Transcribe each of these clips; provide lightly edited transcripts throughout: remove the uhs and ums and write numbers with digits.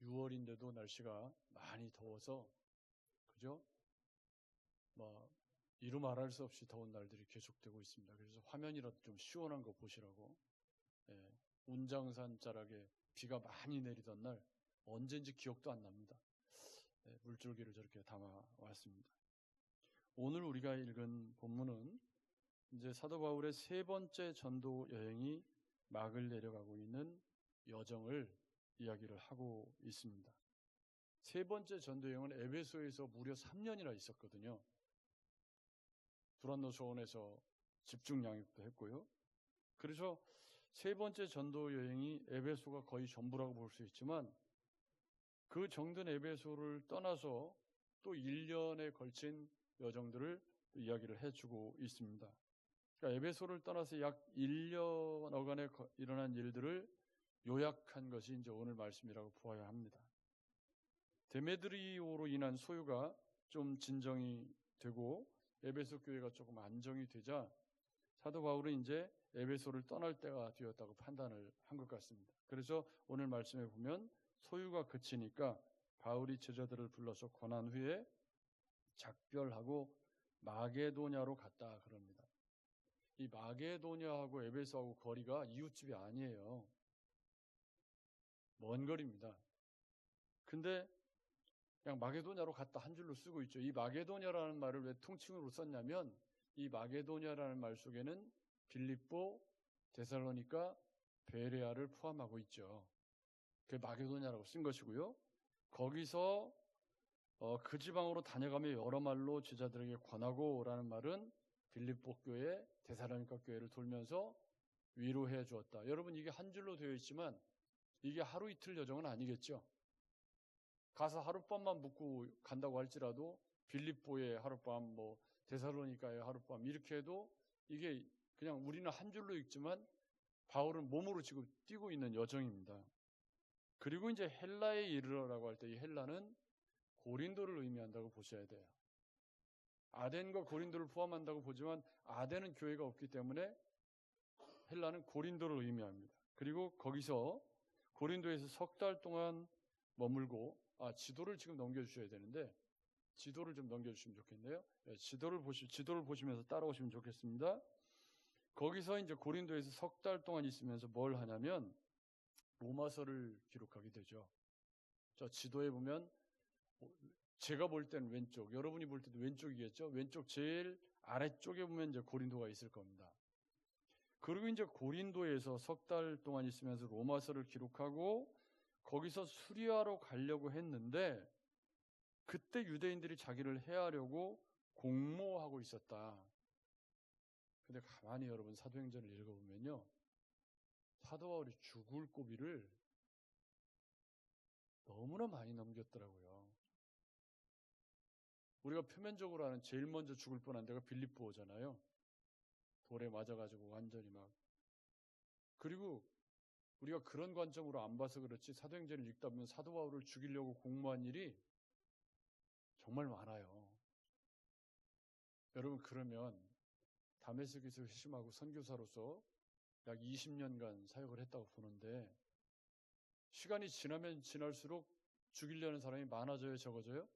6월인데도 날씨가 많이 더워서, 그죠? 이루 말할 수 없이 더운 날들이 계속되고 있습니다. 그래서 화면이라도 좀 시원한 거 보시라고. 운장산 자락에 비가 많이 내리던 날 언제인지 기억도 안 납니다. 물줄기를 저렇게 담아 왔습니다. 오늘 우리가 읽은 본문은 이제 사도 바울의 세 번째 전도 여행이 막을 내려가고 있는 여정을 이야기를 하고 있습니다. 세 번째 전도 여행은 에베소에서 무려 3년이나 있었거든요. 두란노 소원에서 집중 양육도 했고요. 그래서 세 번째 전도 여행이 에베소가 거의 전부라고 볼 수 있지만 그 정든 에베소를 떠나서 또 1년에 걸친 여정들을 이야기를 해주고 있습니다. 그러니까 에베소를 떠나서 약 1년여간에 일어난 일들을 요약한 것이 이제 오늘 말씀이라고 보아야 합니다. 데메드리오로 인한 소유가 좀 진정이 되고 에베소 교회가 조금 안정이 되자 사도 바울은 이제 에베소를 떠날 때가 되었다고 판단을 한 것 같습니다. 그래서 오늘 말씀에 보면 소유가 그치니까 바울이 제자들을 불러서 권한 후에 작별하고 마게도냐로 갔다 그럽니다. 이 마게도냐하고 에베소하고 거리가 이웃집이 아니에요. 먼 거리입니다. 근데 그냥 마게도냐로 갔다 한 줄로 쓰고 있죠. 이 마게도냐라는 말을 왜 통칭으로 썼냐면 이 마게도냐라는 말 속에는 빌립보, 데살로니가, 베레아를 포함하고 있죠. 그게 마게도냐라고 쓴 것이고요. 거기서 그 지방으로 다녀가며 여러 말로 제자들에게 권하고라는 말은 빌립보 교회, 데살로니가 교회를 돌면서 위로해 주었다. 여러분 이게 한 줄로 되어 있지만 이게 하루 이틀 여정은 아니겠죠. 가서 하룻밤만 묵고 간다고 할지라도 빌립보에 하룻밤, 데살로니가에 하룻밤 이렇게 해도 이게 그냥 우리는 한 줄로 읽지만 바울은 몸으로 지금 뛰고 있는 여정입니다. 그리고 이제 헬라에 이르러라고 할 때 이 헬라는 고린도를 의미한다고 보셔야 돼요. 아덴과 고린도를 포함한다고 보지만 아덴은 교회가 없기 때문에 헬라는 고린도를 의미합니다. 그리고 거기서 고린도에서 석 달 동안 머물고 지도를 지금 넘겨주셔야 되는데 지도를 좀 넘겨주시면 좋겠네요. 지도를 보시면서 따라오시면 좋겠습니다. 거기서 이제 고린도에서 석 달 동안 있으면서 뭘 하냐면 로마서를 기록하게 되죠. 저 지도에 보면 제가 볼 때는 왼쪽, 여러분이 볼 때도 왼쪽이겠죠. 왼쪽 제일 아래쪽에 보면 이제 고린도가 있을 겁니다. 그리고 이제 고린도에서 석 달 동안 있으면서 로마서를 기록하고 거기서 수리하러 가려고 했는데 그때 유대인들이 자기를 해하려고 공모하고 있었다. 근데 가만히 여러분 사도행전을 읽어보면요. 사도 바울이 죽을 고비를 너무나 많이 넘겼더라고요. 우리가 표면적으로 아는 제일 먼저 죽을 뻔한 데가 빌립보잖아요. 돌에 맞아가지고 완전히 막. 그리고 우리가 그런 관점으로 안 봐서 그렇지 사도행전을 읽다 보면 사도 바울을 죽이려고 공모한 일이 정말 많아요. 여러분 그러면 다메섹에서 회심하고 선교사로서 약 20년간 사역을 했다고 보는데 시간이 지나면 지날수록 죽이려는 사람이 많아져요, 적어져요?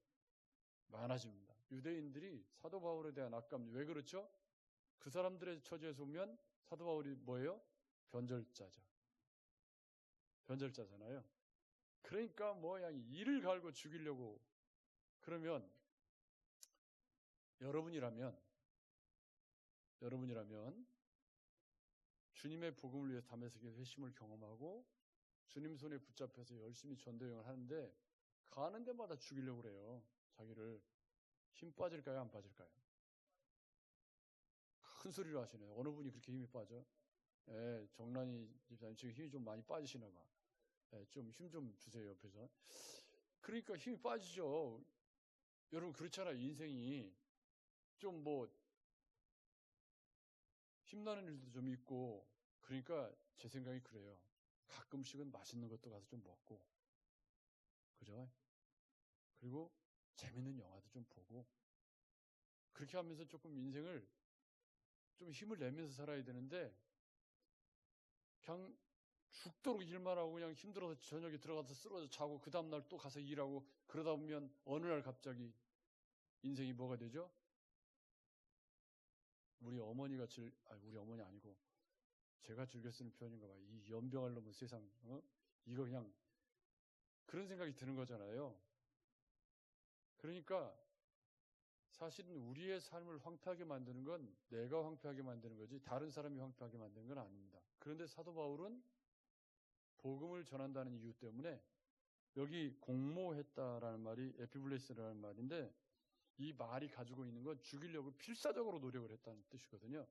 많아집니다. 유대인들이 사도 바울에 대한 악감, 왜 그렇죠? 그 사람들의 처지에서 보면 사도 바울이 뭐예요? 변절자잖아요. 그러니까 그냥 이를 갈고 죽이려고. 그러면 여러분이라면 주님의 복음을 위해서 다메섹의 회심을 경험하고 주님 손에 붙잡혀서 열심히 전도여행을 하는데 가는 데마다 죽이려고 그래요. 자기를. 힘 빠질까요? 안 빠질까요? 큰 소리로 하시네요. 어느 분이 그렇게 힘이 빠져? 정란이 집사님 지금 힘이 좀 많이 빠지시나 봐. 좀 힘 좀 주세요, 옆에서. 그러니까 힘이 빠지죠. 여러분 그렇잖아요. 인생이 좀 힘나는 일도 좀 있고 그러니까 제 생각이 그래요. 가끔씩은 맛있는 것도 가서 좀 먹고 그죠? 그리고 재밌는 영화도 좀 보고 그렇게 하면서 조금 인생을 좀 힘을 내면서 살아야 되는데 그냥 죽도록 일만 하고 그냥 힘들어서 저녁에 들어가서 쓰러져 자고 그 다음날 또 가서 일하고 그러다 보면 어느 날 갑자기 인생이 뭐가 되죠? 우리 어머니 아니고 제가 즐겨 쓰는 표현인가 봐요. 이 연병할 놈은 세상, 이거 그냥 그런 생각이 드는 거잖아요. 그러니까 사실은 우리의 삶을 황폐하게 만드는 건 내가 황폐하게 만드는 거지 다른 사람이 황폐하게 만드는 건 아닙니다. 그런데 사도 바울은 복음을 전한다는 이유 때문에 여기 공모했다라는 말이 에피블레스라는 말인데 이 말이 가지고 있는 건 죽이려고 필사적으로 노력을 했다는 뜻이거든요.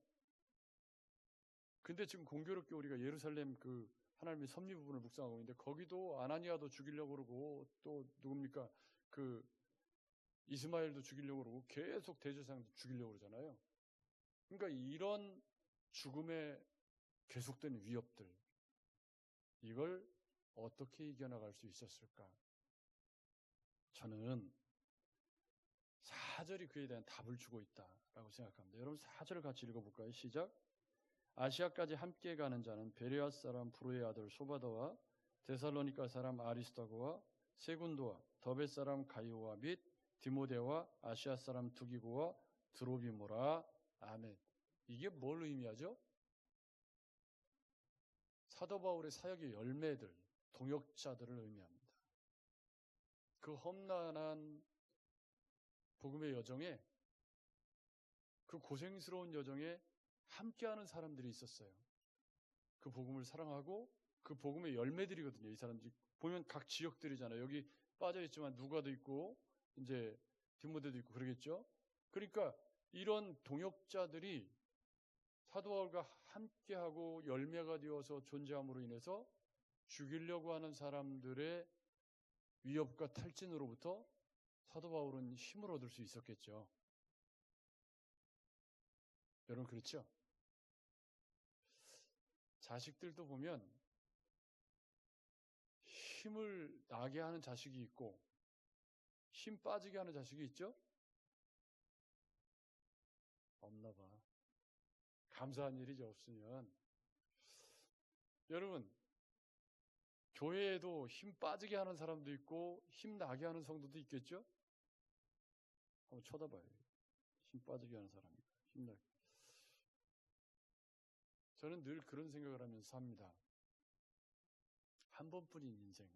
근데 지금 공교롭게 우리가 예루살렘 그 하나님의 섭리 부분을 묵상하고 있는데 거기도 아나니아도 죽이려고 그러고 또 누굽니까? 그 이스마엘도 죽이려고 그러고 계속 대제사장도 죽이려고 그러잖아요. 그러니까 이런 죽음의 계속된 위협들 이걸 어떻게 이겨나갈 수 있었을까? 저는 4절이 그에 대한 답을 주고 있다라고 생각합니다. 여러분 4절을 같이 읽어볼까요? 시작. 아시아까지 함께 가는 자는 베레아 사람 브로의 아들 소바더와 데살로니가 사람 아리스타고와 세군도와 더베 사람 가이오와 및 디모데와 아시아 사람 두기고와 드로비모라. 아멘. 이게 뭘 의미하죠? 사도 바울의 사역의 열매들, 동역자들을 의미합니다. 그 험난한 복음의 여정에 그 고생스러운 여정에 함께하는 사람들이 있었어요. 그 복음을 사랑하고 그 복음의 열매들이거든요. 이 사람들이 보면 각 지역들이잖아요. 여기 빠져 있지만 누가도 있고 이제 디모데도 있고 그러겠죠. 그러니까 이런 동역자들이 사도 바울과 함께하고 열매가 되어서 존재함으로 인해서 죽이려고 하는 사람들의 위협과 탈진으로부터 사도 바울은 힘을 얻을 수 있었겠죠. 여러분 그렇죠? 자식들도 보면 힘을 나게 하는 자식이 있고 힘 빠지게 하는 자식이 있죠? 없나 봐. 감사한 일이죠. 없으면. 여러분 교회에도 힘 빠지게 하는 사람도 있고 힘 나게 하는 성도도 있겠죠? 한번 쳐다봐요. 힘 빠지게 하는 사람이 힘 나게. 저는 늘 그런 생각을 하면서 삽니다. 한 번뿐인 인생,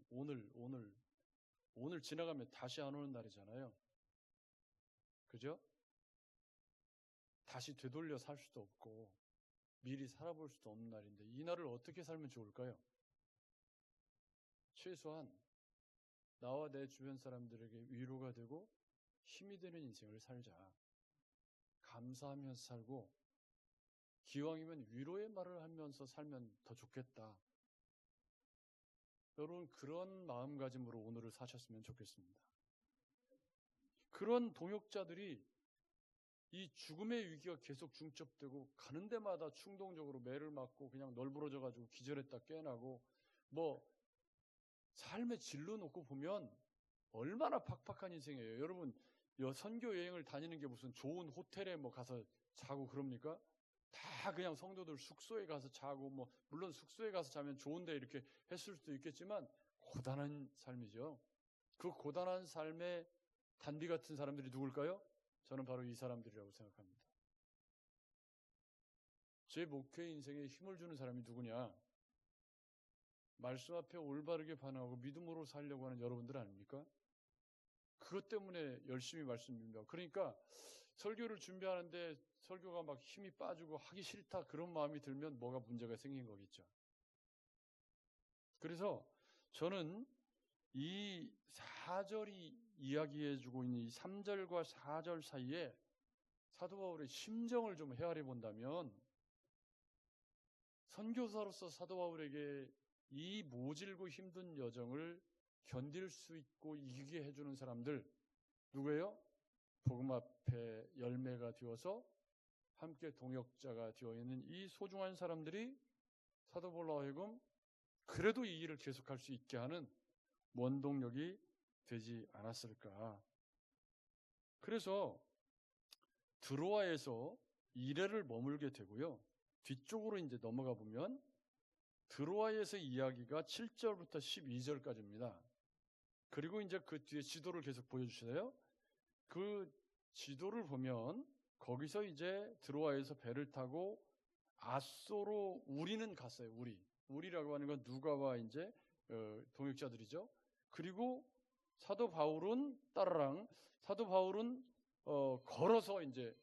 오늘 지나가면 다시 안 오는 날이잖아요. 그죠? 다시 되돌려 살 수도 없고 미리 살아볼 수도 없는 날인데 이 날을 어떻게 살면 좋을까요? 최소한 나와 내 주변 사람들에게 위로가 되고 힘이 되는 인생을 살자. 감사하면서 살고 기왕이면 위로의 말을 하면서 살면 더 좋겠다. 여러분 그런 마음가짐으로 오늘을 사셨으면 좋겠습니다. 그런 동역자들이 이 죽음의 위기가 계속 중첩되고 가는 데마다 충동적으로 매를 맞고 그냥 널브러져가지고 기절했다 깨어나고 뭐 삶의 진로 놓고 보면 얼마나 팍팍한 인생이에요. 여러분 선교 여행을 다니는 게 무슨 좋은 호텔에 뭐 가서 자고 그럽니까? 다 그냥 성도들 숙소에 가서 자고 뭐 물론 숙소에 가서 자면 좋은데 이렇게 했을 수도 있겠지만 고단한 삶이죠. 그 고단한 삶의 단비 같은 사람들이 누굴까요? 저는 바로 이 사람들이라고 생각합니다. 제 목회 인생에 힘을 주는 사람이 누구냐? 말씀 앞에 올바르게 반응하고 믿음으로 살려고 하는 여러분들 아닙니까? 그것 때문에 열심히 말씀드립니다. 그러니까 설교를 준비하는데 설교가 막 힘이 빠지고 하기 싫다 그런 마음이 들면 뭐가 문제가 생긴 거겠죠. 그래서 저는 이 4절이 이야기해주고 있는 이 3절과 4절 사이에 사도 바울의 심정을 좀 헤아려 본다면 선교사로서 사도 바울에게 이 모질고 힘든 여정을 견딜 수 있고 이기게 해주는 사람들 누구예요? 복음 앞에 열매가 되어서 함께 동역자가 되어 있는 이 소중한 사람들이 사도 바울로 하여금 그래도 이 일을 계속할 수 있게 하는 원동력이 되지 않았을까. 그래서 드로아에서 1회를 머물게 되고요. 뒤쪽으로 이제 넘어가 보면 드로아에서 이야기가 7절부터 12절까지입니다. 그리고 이제 그 뒤에 지도를 계속 보여주세요. 그 지도를 보면 거기서 이제 드로아에서 배를 타고 아소로 우리는 갔어요. 우리라고 하는 건 누가와 이제 동역자들이죠. 그리고 사도 바울은 걸어서 이제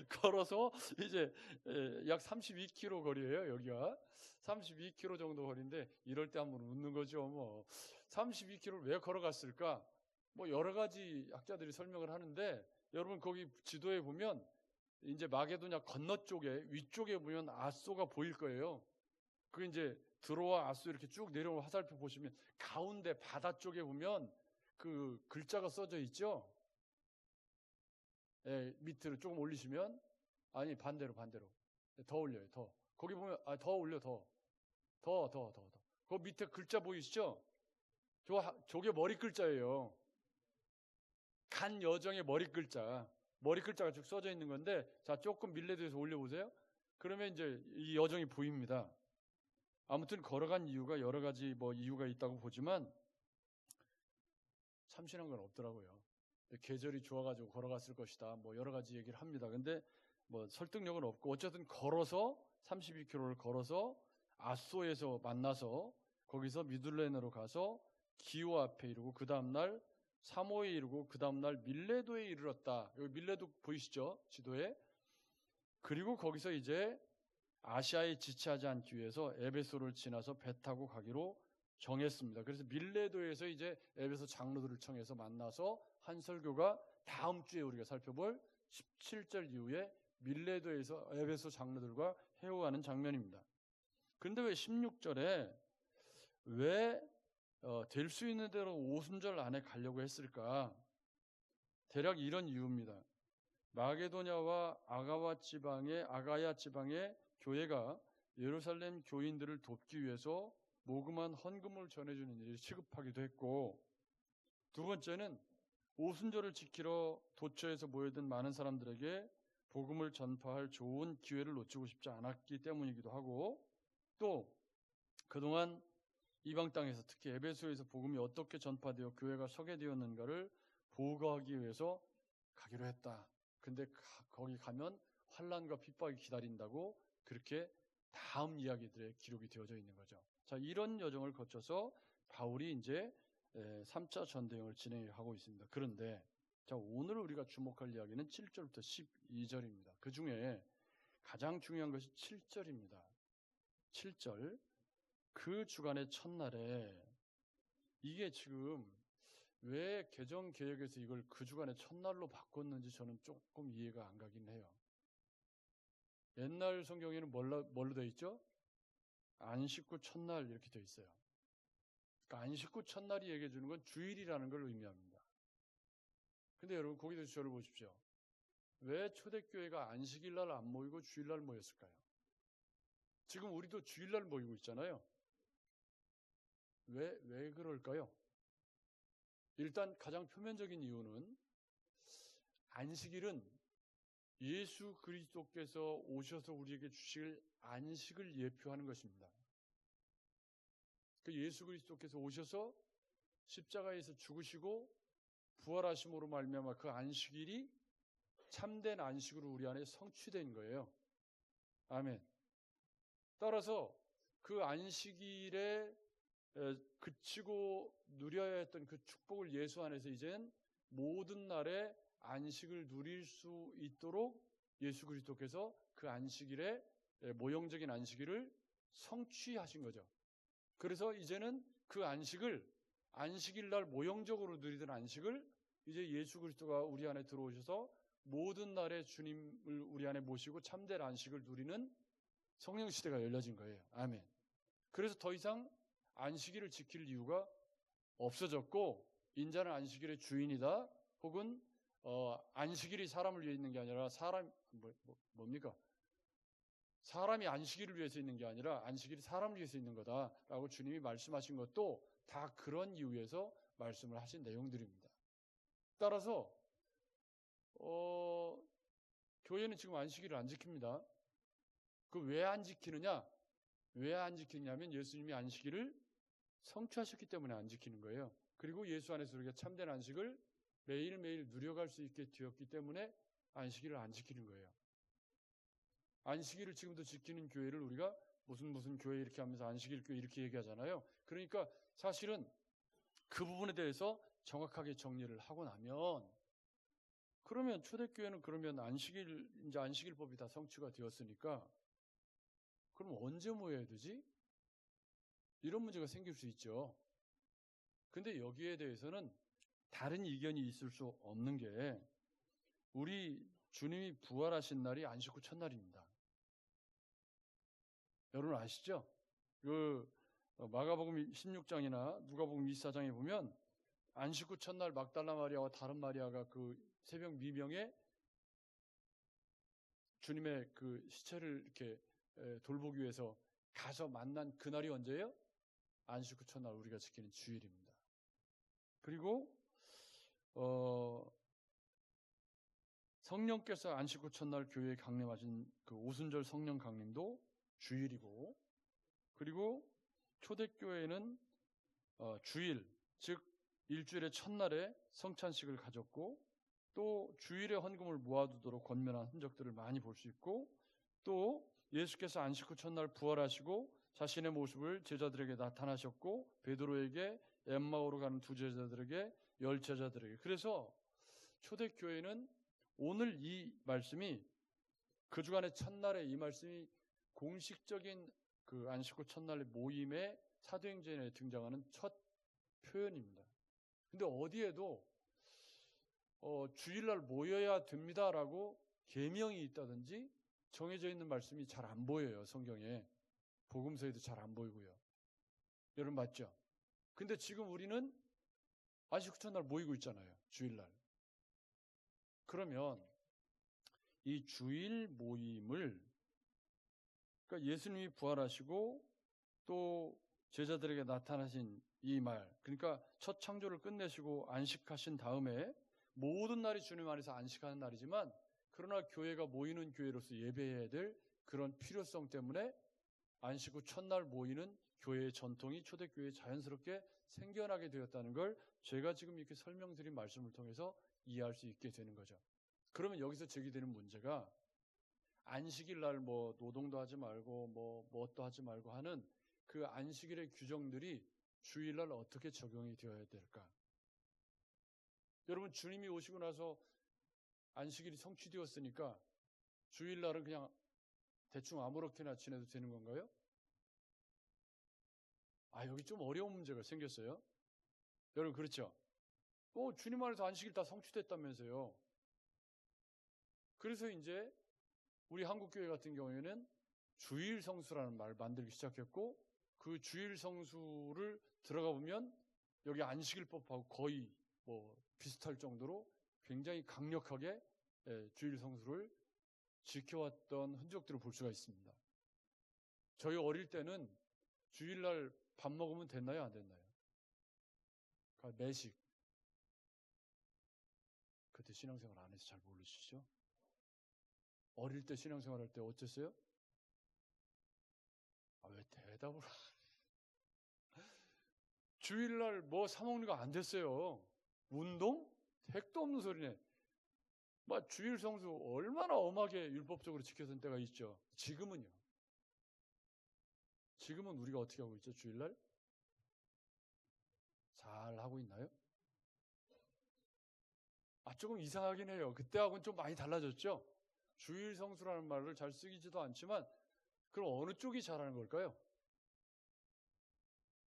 걸어서 이제 약 32km 거리예요. 여기가 32km 정도 거리인데 이럴 때 한번 웃는 거죠. 뭐 32km를 왜 걸어갔을까? 뭐 여러 가지 학자들이 설명을 하는데 여러분 거기 지도에 보면 이제 마게도냐 건너 쪽에 위쪽에 보면 아소가 보일 거예요. 그 이제 드로아 아소 이렇게 쭉 내려오는 화살표 보시면 가운데 바다 쪽에 보면 그 글자가 써져 있죠. 예, 밑으로 조금 올리시면 아니 반대로 더 올려요. 더 거기 보면 더 올려 더 그 밑에 글자 보이시죠? 저게 머리 글자예요. 간 여정의 머리 글자가 쭉 써져 있는 건데 자 조금 밀레드에서 올려보세요. 그러면 이제 이 여정이 보입니다. 아무튼 걸어간 이유가 여러 가지 뭐 이유가 있다고 보지만 참신한 건 없더라고요. 계절이 좋아가지고 걸어갔을 것이다. 뭐 여러 가지 얘기를 합니다. 근데 뭐 설득력은 없고 어쨌든 걸어서 32km를 걸어서 아소에서 만나서 거기서 미둘렌으로 가서 기오 앞에 이르고 그 다음날 사모에 이르고 그 다음날 밀레도에 이르렀다. 여기 밀레도 보이시죠? 지도에. 그리고 거기서 이제 아시아에 지체하지 않기 위해서 에베소를 지나서 배 타고 가기로 정했습니다. 그래서 밀레도에서 이제 에베소 장로들을 청해서 만나서 한 설교가 다음 주에 우리가 살펴볼 17절 이후에 밀레도에서 에베소 장로들과 회호하는 장면입니다. 그런데 왜 16절에 왜 될 수 있는 대로 오순절 안에 가려고 했을까? 대략 이런 이유입니다. 마게도냐와 아가야 지방의 교회가 예루살렘 교인들을 돕기 위해서 모금한 헌금을 전해주는 일이 시급하기도 했고, 두 번째는 오순절을 지키러 도처에서 모여든 많은 사람들에게 복음을 전파할 좋은 기회를 놓치고 싶지 않았기 때문이기도 하고, 또 그동안 이방 땅에서 특히 에베소에서 복음이 어떻게 전파되어 교회가 서게 되었는가를 보고하기 위해서 가기로 했다. 근데 거기 가면 환난과 핍박이 기다린다고 그렇게 다음 이야기들의 기록이 되어져 있는 거죠. 자, 이런 여정을 거쳐서 바울이 이제 3차 전대행을 진행하고 있습니다. 그런데 자, 오늘 우리가 주목할 이야기는 7절부터 12절입니다. 그 중에 가장 중요한 것이 7절입니다. 7절. 그 주간의 첫날에 이게 지금 왜 개정 개혁에서 이걸 그 주간의 첫날로 바꿨는지 저는 조금 이해가 안 가긴 해요. 옛날 성경에는 뭘로 되어 있죠? 안식 후 첫날 이렇게 되어 있어요. 그러니까 안식 후 첫날이 얘기해 주는 건 주일이라는 걸 의미합니다. 근데 여러분 거기서 저를 보십시오. 왜 초대교회가 안식일 날 안 모이고 주일날 모였을까요? 지금 우리도 주일날 모이고 있잖아요. 왜 그럴까요? 일단 가장 표면적인 이유는 안식일은 예수 그리스도께서 오셔서 우리에게 주실 안식을 예표하는 것입니다. 그 예수 그리스도께서 오셔서 십자가에서 죽으시고 부활하심으로 말미암아 그 안식일이 참된 안식으로 우리 안에 성취된 거예요. 아멘. 따라서 그 안식일에 그치고 누려야 했던 그 축복을 예수 안에서 이젠 모든 날에 안식을 누릴 수 있도록 예수 그리스도께서 그 안식일에 모형적인 안식일을 성취하신 거죠. 그래서 이제는 그 안식일 날 모형적으로 누리던 안식을 이제 예수 그리스도가 우리 안에 들어오셔서 모든 날에 주님을 우리 안에 모시고 참된 안식을 누리는 성령 시대가 열려진 거예요. 아멘. 그래서 더 이상 안식일을 지킬 이유가 없어졌고 인자는 안식일의 주인이다. 혹은 안식일이 사람을 위해 있는 게 아니라 뭡니까? 사람이 안식일을 위해서 있는 게 아니라 안식일이 사람을 위해서 있는 거다라고 주님이 말씀하신 것도 다 그런 이유에서 말씀을 하신 내용들입니다. 따라서 교회는 지금 안식일을 안 지킵니다. 그 왜 안 지키느냐? 왜 안 지키냐면 예수님이 안식일을 성취하셨기 때문에 안 지키는 거예요. 그리고 예수 안에서 우리가 참된 안식을 매일매일 누려갈 수 있게 되었기 때문에 안식일을 안 지키는 거예요. 안식일을 지금도 지키는 교회를 우리가 무슨 교회 이렇게 하면서 안식일 교회 이렇게 얘기하잖아요. 그러니까 사실은 그 부분에 대해서 정확하게 정리를 하고 나면, 그러면 초대교회는 그러면 이제 안식일법이 다 성취가 되었으니까 그럼 언제 모여야 되지? 이런 문제가 생길 수 있죠. 근데 여기에 대해서는 다른 이견이 있을 수 없는 게, 우리 주님이 부활하신 날이 안식 후 첫날입니다. 여러분 아시죠? 그 마가복음 16장이나 누가복음 24장에 보면 안식 후 첫날 막달라 마리아와 다른 마리아가 그 새벽 미명에 주님의 그 시체를 이렇게 돌보기 위해서 가서 만난 그날이 언제예요? 안식 후 첫날 우리가 지키는 주일입니다. 그리고 성령께서 안식 후 첫날 교회에 강림하신 그 오순절 성령 강림도 주일이고, 그리고 초대교회는 주일, 즉 일주일의 첫날에 성찬식을 가졌고, 또 주일에 헌금을 모아두도록 권면한 흔적들을 많이 볼 수 있고, 또 예수께서 안식 후 첫날 부활하시고 자신의 모습을 제자들에게 나타나셨고, 베드로에게, 엠마오로 가는 두 제자들에게, 열 제자들에게. 그래서 초대교회는 오늘 이 말씀이, 그 주간의 첫날에 이 말씀이 공식적인 그 안식 후 첫날 모임의 사도행전에 등장하는 첫 표현입니다. 근데 어디에도 주일날 모여야 됩니다라고 계명이 있다든지 정해져 있는 말씀이 잘 안 보여요. 성경에. 복음서에도 잘 안 보이고요. 여러분 맞죠? 근데 지금 우리는 안식 후 첫날 모이고 있잖아요. 주일날. 그러면 이 주일 모임을, 그러니까 예수님이 부활하시고 또 제자들에게 나타나신 이 말, 그러니까 첫 창조를 끝내시고 안식하신 다음에 모든 날이 주님 안에서 안식하는 날이지만, 그러나 교회가 모이는 교회로서 예배해야 될 그런 필요성 때문에 안식 후 첫날 모이는 교회의 전통이 초대교회에 자연스럽게 생겨나게 되었다는 걸 제가 지금 이렇게 설명드린 말씀을 통해서 이해할 수 있게 되는 거죠. 그러면 여기서 제기되는 문제가, 안식일 날 뭐 노동도 하지 말고 뭣도 하지 말고 하는 그 안식일의 규정들이 주일날 어떻게 적용이 되어야 될까? 여러분 주님이 오시고 나서 안식일이 성취되었으니까 주일날은 그냥 대충 아무렇게나 지내도 되는 건가요? 여기 좀 어려운 문제가 생겼어요. 여러분 그렇죠? 주님 안에서 안식일 다 성취됐다면서요. 그래서 이제 우리 한국교회 같은 경우에는 주일 성수라는 말을 만들기 시작했고, 그 주일 성수를 들어가 보면 여기 안식일법하고 거의 비슷할 정도로 굉장히 강력하게 주일 성수를 지켜왔던 흔적들을 볼 수가 있습니다. 저희 어릴 때는 주일날 밥 먹으면 됐나요? 안 됐나요? 그러니까 매식. 그때 신앙생활 안 해서 잘 모르시죠? 어릴 때 신앙생활 할 때 어땠어요? 왜 대답을 주일날 뭐 사먹는 거 안 됐어요. 운동? 택도 없는 소리네. 주일 성수 얼마나 엄하게 율법적으로 지켜선 때가 있죠. 지금은요. 지금은 우리가 어떻게 하고 있죠? 주일날? 잘 하고 있나요? 조금 이상하긴 해요. 그때하고는 좀 많이 달라졌죠? 주일 성수라는 말을 잘 쓰기지도 않지만, 그럼 어느 쪽이 잘하는 걸까요?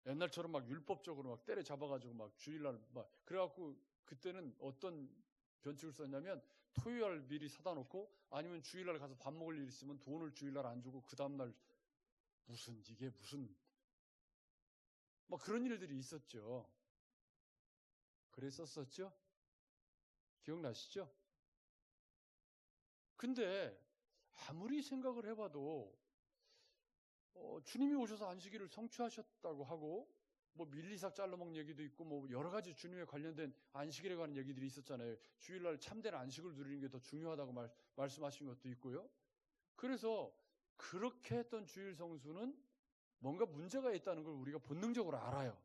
옛날처럼 막 율법적으로 막 때려 잡아가지고 주일날 그래갖고 그때는 어떤 변칙을 썼냐면, 토요일 미리 사다 놓고, 아니면 주일날 가서 밥 먹을 일 있으면 돈을 주일날 안 주고 그 다음날 이게 무슨 그런 일들이 있었죠. 그랬었죠? 기억나시죠? 근데 아무리 생각을 해봐도 주님이 오셔서 안식일을 성취하셨다고 하고, 뭐 밀리삭 잘라 먹는 얘기도 있고 뭐 여러 가지 주님에 관련된 안식일에 관한 얘기들이 있었잖아요. 주일날 참된 안식을 누리는 게 더 중요하다고 말씀하신 것도 있고요. 그래서 그렇게 했던 주일 성수는 뭔가 문제가 있다는 걸 우리가 본능적으로 알아요.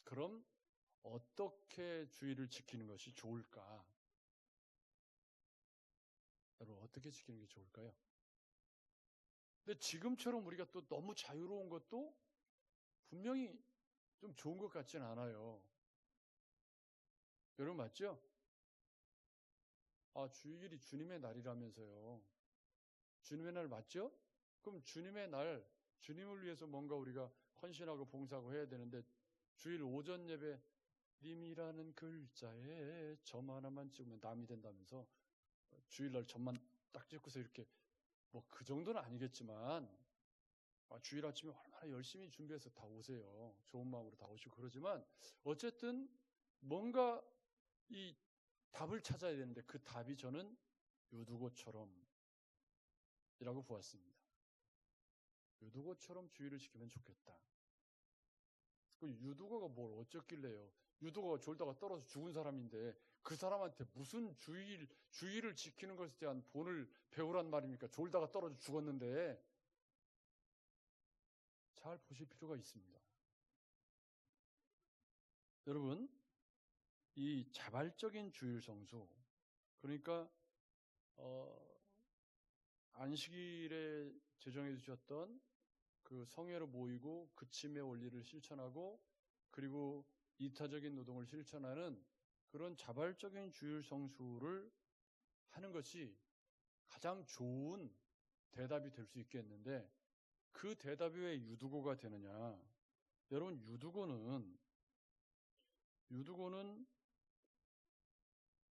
그럼 어떻게 주일을 지키는 것이 좋을까? 여러분, 어떻게 지키는 게 좋을까요? 근데 지금처럼 우리가 또 너무 자유로운 것도 분명히 좀 좋은 것 같지는 않아요. 여러분 맞죠? 주일이 주님의 날이라면서요. 주님의 날 맞죠? 그럼 주님의 날, 주님을 위해서 뭔가 우리가 헌신하고 봉사하고 해야 되는데 주일 오전 예배 님이라는 글자에 점 하나만 찍으면 남이 된다면서 주일날 점만 딱 찍고서 이렇게 뭐 그 정도는 아니겠지만 주일 아침에 얼마나 열심히 준비해서 다 오세요. 좋은 마음으로 다 오시고 그러지만 어쨌든 뭔가 이 답을 찾아야 되는데 그 답이 저는 유두고처럼 이라고 보았습니다. 유두고처럼 주일을 지키면 좋겠다. 그 유두고가 뭘 어쩌길래요? 유두고가 졸다가 떨어져 죽은 사람인데 그 사람한테 무슨 주일을 지키는 것에 대한 본을 배우란 말입니까? 졸다가 떨어져 죽었는데 잘 보실 필요가 있습니다. 여러분, 이 자발적인 주일 성수, 그러니까 안식일에 제정해 주셨던 그 성회로 모이고 그침의 원리를 실천하고 그리고 이타적인 노동을 실천하는 그런 자발적인 주일 성수를 하는 것이 가장 좋은 대답이 될 수 있겠는데 그 대답이 왜 유두고가 되느냐? 여러분, 유두고는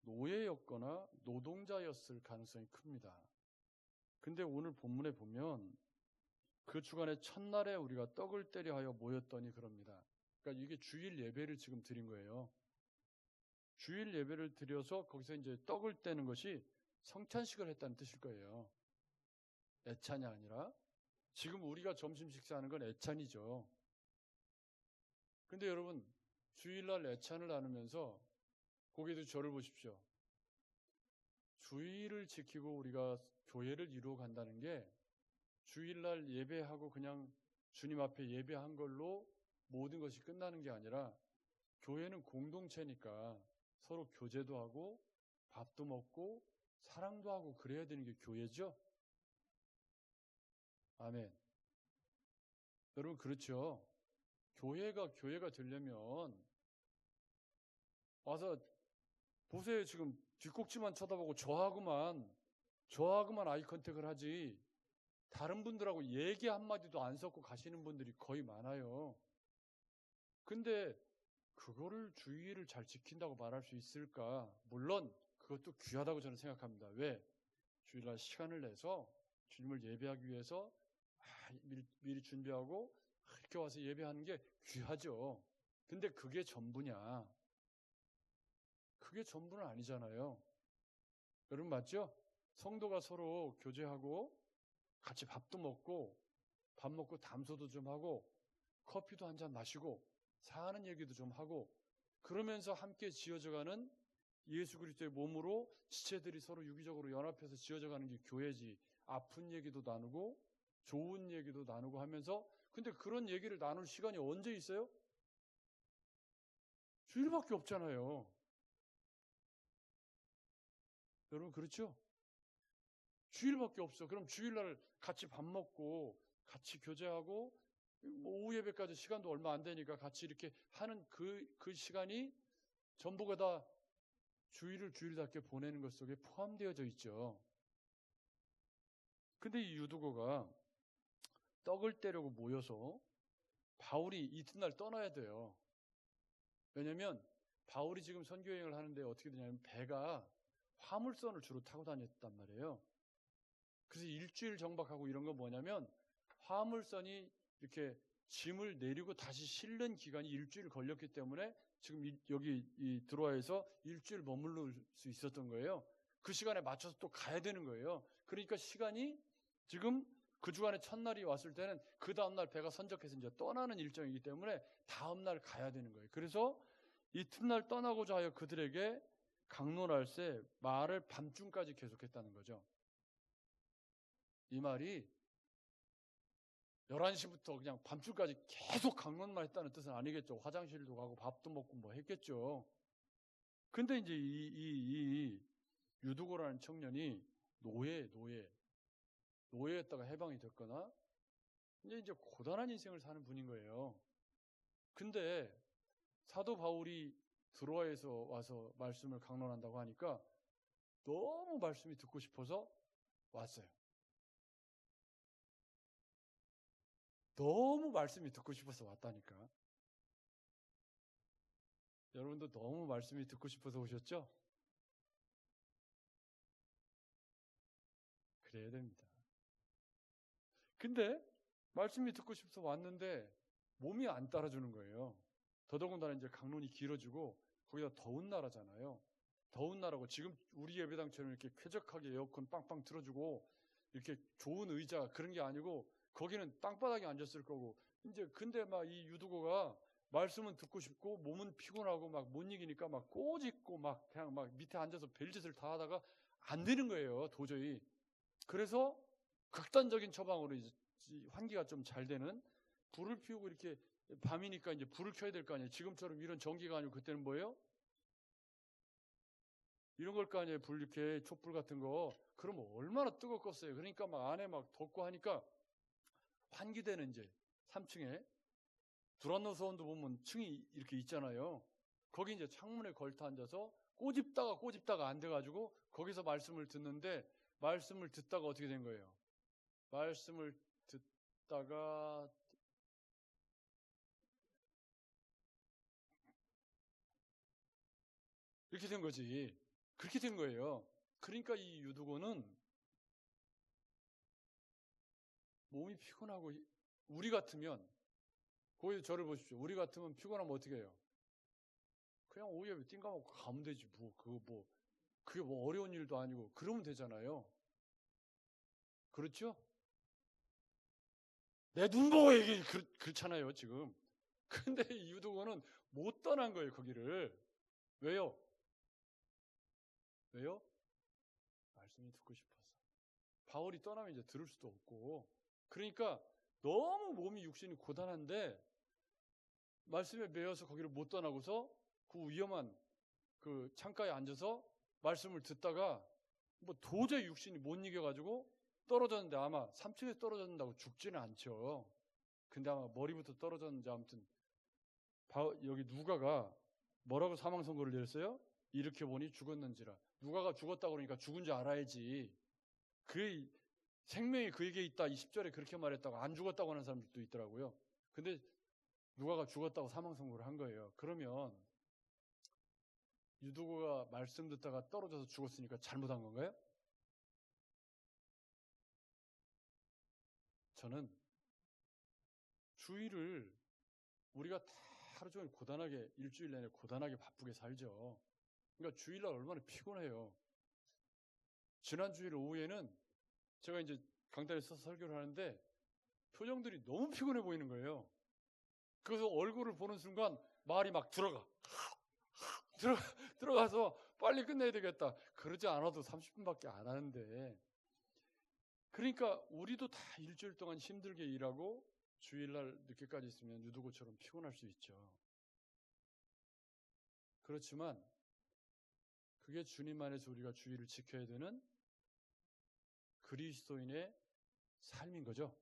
노예였거나 노동자였을 가능성이 큽니다. 근데 오늘 본문에 보면 그 주간의 첫날에 우리가 떡을 떼려 하여 모였더니 그럽니다. 그러니까 이게 주일 예배를 지금 드린 거예요. 주일 예배를 드려서 거기서 이제 떡을 떼는 것이 성찬식을 했다는 뜻일 거예요. 애찬이 아니라 지금 우리가 점심 식사하는 건 애찬이죠. 근데 여러분, 주일날 애찬을 나누면서 거기도 저를 보십시오. 주일을 지키고 우리가 교회를 이루어 간다는 게 주일날 예배하고 그냥 주님 앞에 예배한 걸로 모든 것이 끝나는 게 아니라 교회는 공동체니까 서로 교제도 하고 밥도 먹고 사랑도 하고 그래야 되는 게 교회죠. 아멘. 여러분 그렇죠? 교회가 되려면 와서 보세요. 지금 뒷꼭지만 쳐다보고 저하고만 아이 컨택을 하지 다른 분들하고 얘기 한마디도 안 섞고 가시는 분들이 거의 많아요. 근데 그거를 주의를 잘 지킨다고 말할 수 있을까? 물론 그것도 귀하다고 저는 생각합니다. 왜? 주일날 시간을 내서 주님을 예배하기 위해서 미리 준비하고 이렇게 와서 예배하는 게 귀하죠. 근데 그게 전부냐? 그게 전부는 아니잖아요. 여러분 맞죠? 성도가 서로 교제하고 같이 밥도 먹고 밥 먹고 담소도 좀 하고 커피도 한잔 마시고 사는 얘기도 좀 하고 그러면서 함께 지어져가는 예수 그리스도의 몸으로 지체들이 서로 유기적으로 연합해서 지어져가는 게 교회지. 아픈 얘기도 나누고 좋은 얘기도 나누고 하면서 근데 그런 얘기를 나눌 시간이 언제 있어요? 주일밖에 없잖아요. 여러분 그렇죠? 주일밖에 없어. 그럼 주일날 같이 밥 먹고 같이 교제하고 오후 예배까지 시간도 얼마 안 되니까 같이 이렇게 하는 그 시간이 전부가 다 주일을 주일답게 보내는 것 속에 포함되어져 있죠. 근데 이 유두고가 떡을 떼려고 모여서 바울이 이튿날 떠나야 돼요. 왜냐면 바울이 지금 선교여행을 하는데 어떻게 되냐면 배가 화물선을 주로 타고 다녔단 말이에요. 그래서 일주일 정박하고 이런 건 뭐냐면 화물선이 이렇게 짐을 내리고 다시 실는 기간이 일주일 걸렸기 때문에 지금 여기 드로아에서 일주일 머무를 수 있었던 거예요. 그 시간에 맞춰서 또 가야 되는 거예요. 그러니까 시간이 지금 그 주간에 첫날이 왔을 때는 그 다음날 배가 선적해서 이제 떠나는 일정이기 때문에 다음날 가야 되는 거예요. 그래서 이튿날 떠나고자 하여 그들에게 강론할세 말을 밤중까지 계속했다는 거죠. 이 말이 11시부터 그냥 밤중까지 계속 강론만 했다는 뜻은 아니겠죠. 화장실도 가고 밥도 먹고 뭐 했겠죠. 근데 이제 이 유두고라는 청년이 노예였다가 해방이 됐거나 이제 고단한 인생을 사는 분인 거예요. 근데 사도 바울이 드로아에서 와서 말씀을 강론한다고 하니까 너무 말씀이 듣고 싶어서 왔어요. 너무 말씀이 듣고 싶어서 왔다니까. 여러분도 너무 말씀이 듣고 싶어서 오셨죠? 그래야 됩니다. 근데 말씀이 듣고 싶어서 왔는데 몸이 안 따라주는 거예요. 더더군다나 이제 강론이 길어지고 거기다 더운 나라잖아요. 더운 나라고 지금 우리 예배당처럼 이렇게 쾌적하게 에어컨 빵빵 틀어주고 이렇게 좋은 의자 그런 게 아니고 거기는 땅바닥에 앉았을 거고 이제 근데 막 이 유두고가 말씀은 듣고 싶고 몸은 피곤하고 막 못 이기니까 막 꼬집고 막 그냥 막 밑에 앉아서 별짓을 다 하다가 안 되는 거예요. 도저히. 그래서 극단적인 처방으로 이제 환기가 좀 잘 되는 불을 피우고 이렇게 밤이니까 이제 불을 켜야 될 거 아니에요. 지금처럼 이런 전기가 아니고 그때는 뭐예요? 이런 걸 거 아니에요. 불 이렇게 촛불 같은 거. 그러면 얼마나 뜨겁겠어요. 그러니까 막 안에 막 덥고 하니까 환기되는 이제 3층에 두란노서원도 보면 층이 이렇게 있잖아요. 거기 이제 창문에 걸터 앉아서 꼬집다가 안 돼가지고 거기서 말씀을 듣는데 말씀을 듣다가 어떻게 된 거예요? 말씀을 듣다가 이렇게 된 거지. 그렇게 된 거예요. 그러니까 이 유두고는 몸이 피곤하고 우리 같으면 거기서 저를 보십시오. 우리 같으면 피곤하면 어떻게 해요? 그냥 오후에 띵가먹고 가면 되지. 그게 뭐 어려운 일도 아니고 그러면 되잖아요. 그렇죠? 내 눈 보고 얘기 그렇잖아요 지금. 근데 이 유두고는 못 떠난 거예요 거기를. 왜요? 말씀이 듣고 싶어서. 바울이 떠나면 이제 들을 수도 없고 그러니까 너무 몸이 육신이 고단한데 말씀에 매여서 거기를 못 떠나고서 그 위험한 그 창가에 앉아서 말씀을 듣다가 뭐 도저히 육신이 못 이겨가지고 떨어졌는데 아마 3층에서 떨어졌다고 죽지는 않죠. 근데 아마 머리부터 떨어졌는지 아무튼 여기 누가가 뭐라고 사망 선고를 내렸어요? 이렇게 보니 죽었는지라. 누가가 죽었다고 그러니까 죽은 줄 알아야지. 그 생명이 그에게 있다. 이 10절에 그렇게 말했다고 안 죽었다고 하는 사람들도 있더라고요. 근데 누가가 죽었다고 사망 선고를 한 거예요. 그러면 유두고가 말씀 듣다가 떨어져서 죽었으니까 잘못한 건가요? 저는 주일을 우리가 다 하루 종일 고단하게 일주일 내내 고단하게 바쁘게 살죠. 그러니까 주일날 얼마나 피곤해요. 지난 주일 오후에는 제가 이제 강단에 서서 설교를 하는데 표정들이 너무 피곤해 보이는 거예요. 그래서 얼굴을 보는 순간 말이 막 들어가서 빨리 끝내야 되겠다. 그러지 않아도 30분밖에 안 하는데. 그러니까 우리도 다 일주일 동안 힘들게 일하고 주일날 늦게까지 있으면 유두고처럼 피곤할 수 있죠. 그렇지만 그게 주님 안에서 우리가 주일을 지켜야 되는 그리스도인의 삶인 거죠.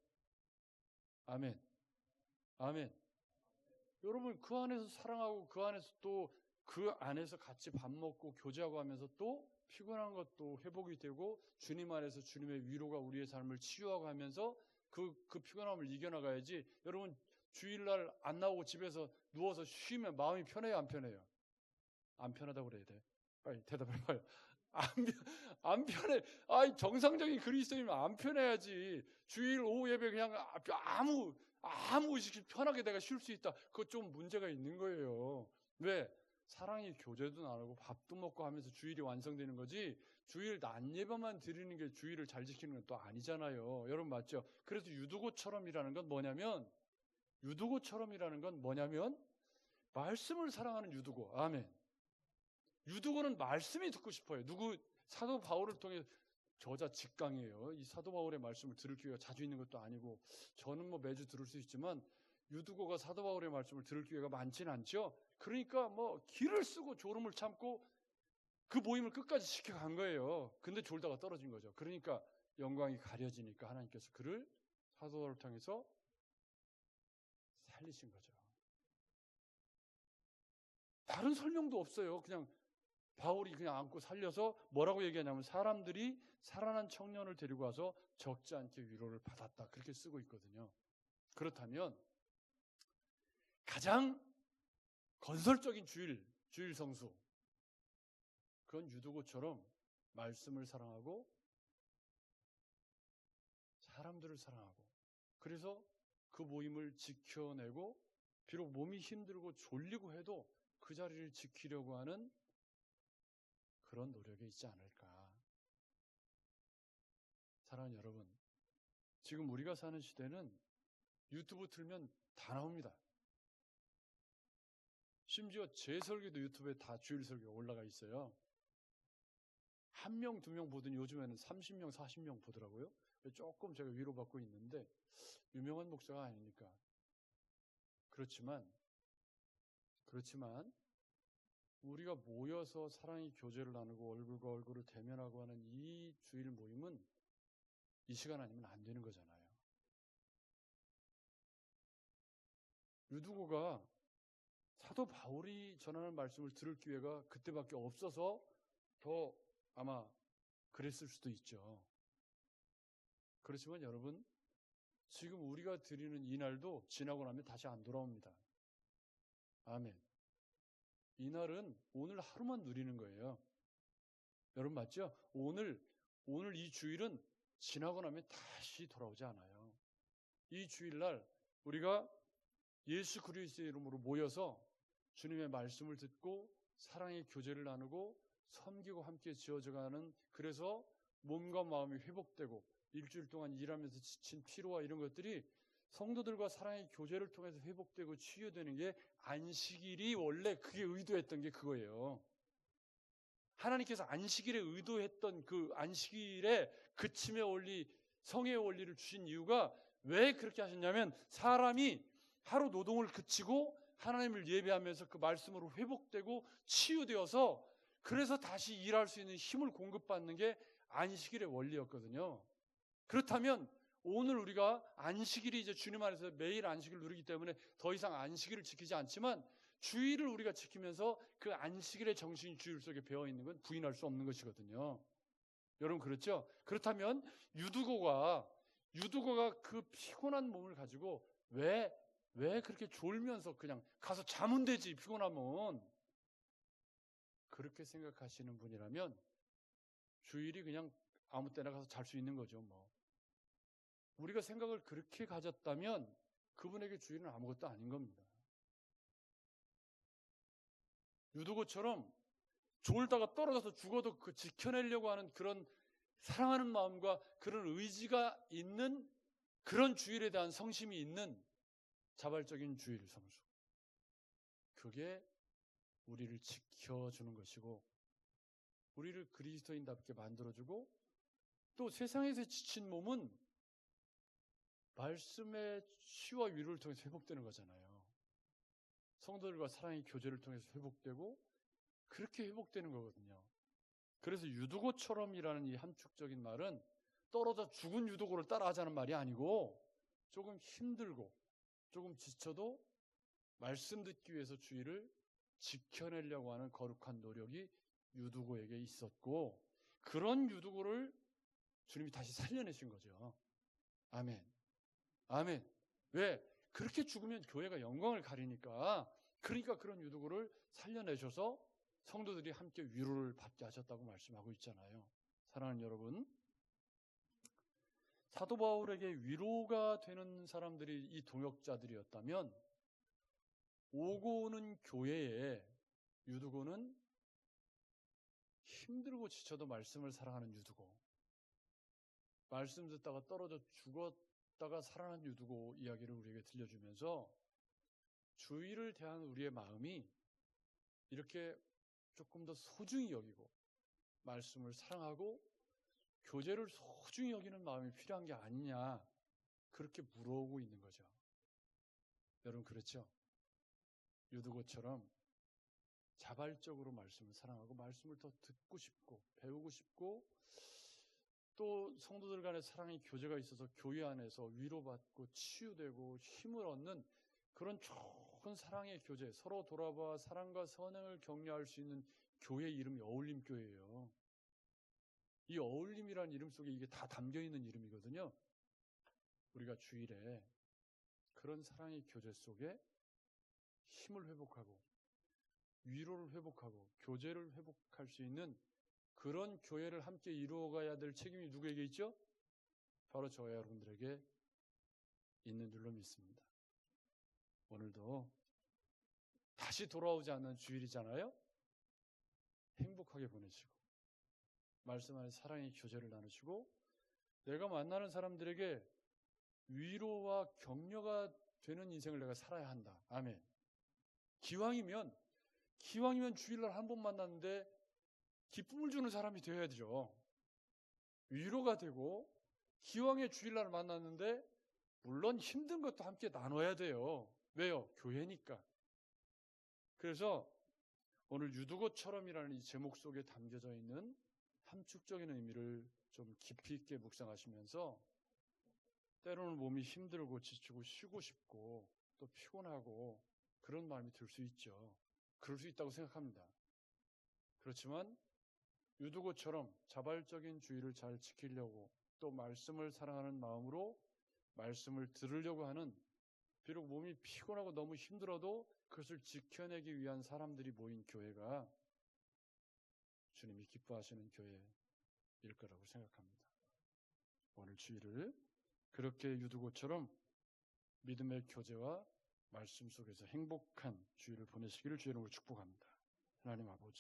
아멘. 아멘. 여러분 그 안에서 사랑하고 그 안에서 또 그 안에서 같이 밥 먹고 교제하고 하면서 또 피곤한 것도 회복이 되고 주님 안에서 주님의 위로가 우리의 삶을 치유하고 하면서 그 피곤함을 이겨나가야지. 여러분 주일날 안 나오고 집에서 누워서 쉬면 마음이 편해요 안 편해요? 안 편하다고 그래야 돼. 빨리 대답해봐요. 안 편해. 정상적인 그리스도인이면 안 편해야지. 주일 오후 예배 그냥 아무 의식 편하게 내가 쉴 수 있다. 그거 좀 문제가 있는 거예요. 왜? 사랑의 교제도 나누고 밥도 먹고 하면서 주일이 완성되는 거지, 주일 낮 예배만 드리는 게 주일을 잘 지키는 건 또 아니잖아요. 여러분 맞죠? 그래서 유두고처럼이라는 건 뭐냐면 말씀을 사랑하는 유두고. 아멘. 유두고는 말씀이 듣고 싶어요. 사도 바울을 통해, 저자 직강이에요. 이 사도 바울의 말씀을 들을 기회가 자주 있는 것도 아니고, 저는 뭐 매주 들을 수 있지만 유두고가 사도 바울의 말씀을 들을 기회가 많지는 않죠. 그러니까 뭐 기를 쓰고 졸음을 참고 그 모임을 끝까지 지켜간 거예요. 근데 졸다가 떨어진 거죠. 그러니까 영광이 가려지니까 하나님께서 그를, 사도 바울을 통해서 살리신 거죠. 다른 설명도 없어요. 그냥 바울이 그냥 안고 살려서 뭐라고 얘기하냐면, 사람들이 살아난 청년을 데리고 와서 적지 않게 위로를 받았다, 그렇게 쓰고 있거든요. 그렇다면 가장 건설적인 주일 성수, 그건 유두고처럼 말씀을 사랑하고 사람들을 사랑하고, 그래서 그 모임을 지켜내고, 비록 몸이 힘들고 졸리고 해도 그 자리를 지키려고 하는 그런 노력이 있지 않을까. 사랑하는 여러분, 지금 우리가 사는 시대는 유튜브 틀면 다 나옵니다. 심지어 제 설교도 유튜브에 다 주일 설교가 올라가 있어요. 한 명, 두 명 보더니 요즘에는 30명, 40명 보더라고요. 조금 제가 위로받고 있는데, 유명한 목사가 아니니까. 그렇지만 우리가 모여서 사랑의 교제를 나누고 얼굴과 얼굴을 대면하고 하는 이 주일 모임은 이 시간 아니면 안 되는 거잖아요. 유두고가 사도 바울이 전하는 말씀을 들을 기회가 그때밖에 없어서 더 아마 그랬을 수도 있죠. 그렇지만 여러분, 지금 우리가 드리는 이 날도 지나고 나면 다시 안 돌아옵니다. 아멘. 이 날은 오늘 하루만 누리는 거예요. 여러분 맞죠? 오늘 이 주일은 지나고 나면 다시 돌아오지 않아요. 이 주일날 우리가 예수 그리스도의 이름으로 모여서 주님의 말씀을 듣고 사랑의 교제를 나누고 섬기고 함께 지어져가는, 그래서 몸과 마음이 회복되고 일주일 동안 일하면서 지친 피로와 이런 것들이 성도들과 사랑의 교제를 통해서 회복되고 치유되는 게 안식일이, 원래 그게 의도했던 게 그거예요. 하나님께서 안식일에 의도했던 그 안식일의 그침의 원리, 성의 원리를 주신 이유가 왜 그렇게 하셨냐면, 사람이 하루 노동을 그치고 하나님을 예배하면서 그 말씀으로 회복되고 치유되어서, 그래서 다시 일할 수 있는 힘을 공급받는 게 안식일의 원리였거든요. 그렇다면 오늘 우리가 안식일이 이제 주님 안에서 매일 안식일을 누리기 때문에 더 이상 안식일을 지키지 않지만, 주일을 우리가 지키면서 그 안식일의 정신이 주일 속에 배어있는 건 부인할 수 없는 것이거든요. 여러분 그렇죠? 그렇다면 유두고가 그 피곤한 몸을 가지고 왜 그렇게 졸면서 그냥 가서 자면 되지, 피곤하면, 그렇게 생각하시는 분이라면 주일이 그냥 아무 때나 가서 잘 수 있는 거죠. 뭐 우리가 생각을 그렇게 가졌다면 그분에게 주일은 아무것도 아닌 겁니다. 유두고처럼 졸다가 떨어져서 죽어도 그 지켜내려고 하는 그런 사랑하는 마음과 그런 의지가 있는, 그런 주일에 대한 성심이 있는 자발적인 주일 성수, 그게 우리를 지켜주는 것이고 우리를 그리스도인답게 만들어주고, 또 세상에서 지친 몸은 말씀의 치유와 위로를 통해서 회복되는 거잖아요. 성도들과 사랑의 교제를 통해서 회복되고 그렇게 회복되는 거거든요. 그래서 유두고처럼이라는 이 함축적인 말은 떨어져 죽은 유두고를 따라하자는 말이 아니고, 조금 힘들고 조금 지쳐도 말씀 듣기 위해서 주일을 지켜내려고 하는 거룩한 노력이 유두고에게 있었고, 그런 유두고를 주님이 다시 살려내신 거죠. 아멘. 아멘. 왜? 그렇게 죽으면 교회가 영광을 가리니까. 그러니까 그런 유두고를 살려내셔서 성도들이 함께 위로를 받게 하셨다고 말씀하고 있잖아요. 사랑하는 여러분, 사도 바울에게 위로가 되는 사람들이 이 동역자들이었다면, 오고 오는 교회에 유두고는 힘들고 지쳐도 말씀을 사랑하는 유두고, 말씀 듣다가 떨어져 죽었다가 살아난 유두고 이야기를 우리에게 들려주면서 주의를 대한 우리의 마음이 이렇게 조금 더 소중히 여기고 말씀을 사랑하고 교제를 소중히 여기는 마음이 필요한 게 아니냐, 그렇게 물어오고 있는 거죠. 여러분 그렇죠? 유두고처럼 자발적으로 말씀을 사랑하고 말씀을 더 듣고 싶고 배우고 싶고, 또 성도들 간의 사랑의 교제가 있어서 교회 안에서 위로받고 치유되고 힘을 얻는 그런 좋은 사랑의 교제, 서로 돌아봐 사랑과 선행을 격려할 수 있는 교회 이름이 어울림교회예요. 이 어울림이라는 이름 속에 이게 다 담겨있는 이름이거든요. 우리가 주일에 그런 사랑의 교제 속에 힘을 회복하고 위로를 회복하고 교제를 회복할 수 있는 그런 교회를 함께 이루어가야 될 책임이 누구에게 있죠? 바로 저와 여러분들에게 있는 줄로 믿습니다. 오늘도 다시 돌아오지 않는 주일이잖아요. 행복하게 보내시고 말씀 안에 사랑의 교제를 나누시고 내가 만나는 사람들에게 위로와 격려가 되는 인생을 내가 살아야 한다. 아멘. 기왕이면 주일날 한 번 만났는데 기쁨을 주는 사람이 되어야죠. 위로가 되고 기왕에 주일날 만났는데 물론 힘든 것도 함께 나눠야 돼요. 왜요? 교회니까. 그래서 오늘 유두고처럼이라는 이 제목 속에 담겨져 있는 함축적인 의미를 좀 깊이 있게 묵상하시면서 때로는 몸이 힘들고 지치고 쉬고 싶고 또 피곤하고 그런 마음이 들 수 있죠. 그럴 수 있다고 생각합니다. 그렇지만 유두고처럼 자발적인 주의를 잘 지키려고 또 말씀을 사랑하는 마음으로 말씀을 들으려고 하는, 비록 몸이 피곤하고 너무 힘들어도 그것을 지켜내기 위한 사람들이 모인 교회가 주님이 기뻐하시는 교회일 거라고 생각합니다. 오늘 주일을 그렇게 유두고처럼 믿음의 교제와 말씀 속에서 행복한 주일을 보내시기를 주의 이름으로 축복합니다. 하나님 아버지,